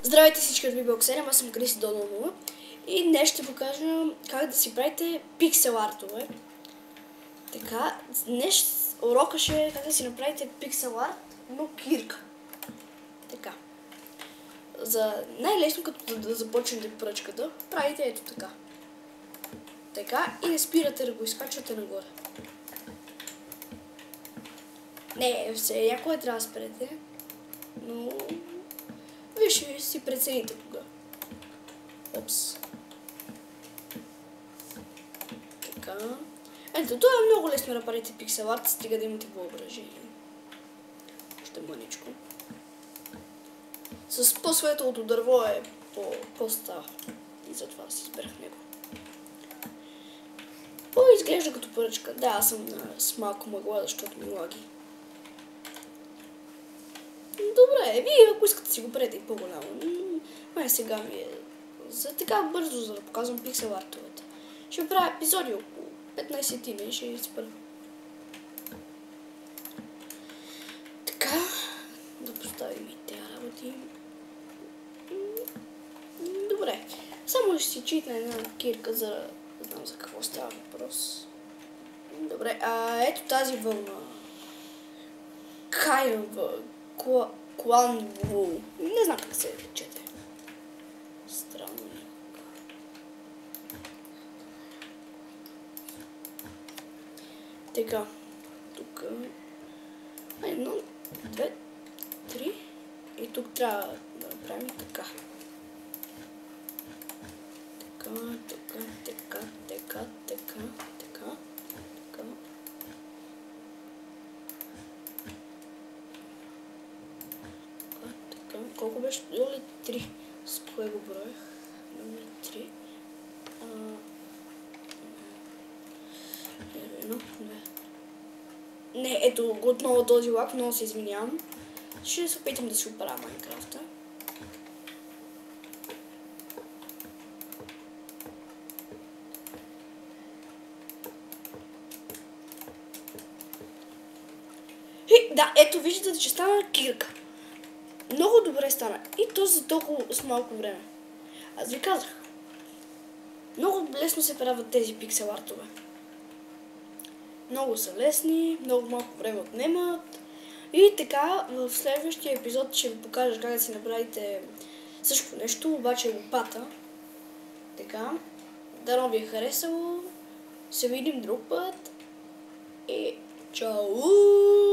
Здравейте всички от VBlock7, аз съм Криси Донова и днес ще покажа как да си правите пиксел артове. Така, днес урока ще е как да си направите пиксел арт, но кирка. Така. За най-лесно, като да започнете поръчката, правите ето така. Така и не спирате да го изкачвате нагоре. Не, все някой трябва да спрете, но вие ще си прецените кога. Опс. Така. Ето, това е много лесно да правите пиксел арт, стига да имате въображение. Още мъничко. С по-светлото дърво е по-става. И затова си избрах него. Изглежда като поръчка. Да, аз съм с малко мъгла, защото ми лаги. Добре, вие ако искате си го правите и по-голямо. Май сега ми е за така бързо, за да показвам пиксел артовете. Ще правя епизоди около 15 и ще спра. Така, да поставим и тези работи. Добре, само ще си читна една кирка, за да знам за какво става въпрос. Добре, ето тази вълна. Клан Вул. Не знам как се чете. Странно. Така. Тук. Едно, две, три. И тук трябва да направим така. Така, така, така, така, така, така, така. Колко беше? Доли 3. С кое го броях? Номер 3. Едно, две. Не, ето отново този лак, много се извинявам. Ще се опитам да си оправя Майнкрафта. Да, ето виждате, че стана кирка. Много добре стана. И то за толкова с малко време. Аз ви казах. Много лесно се правят тези пиксел артове. Много са лесни, много малко време отнемат. И така, в следващия епизод ще ви покажа как да си направите също нещо, обаче лопата. Така. Дано ви е харесало. Се видим друг път. И чао!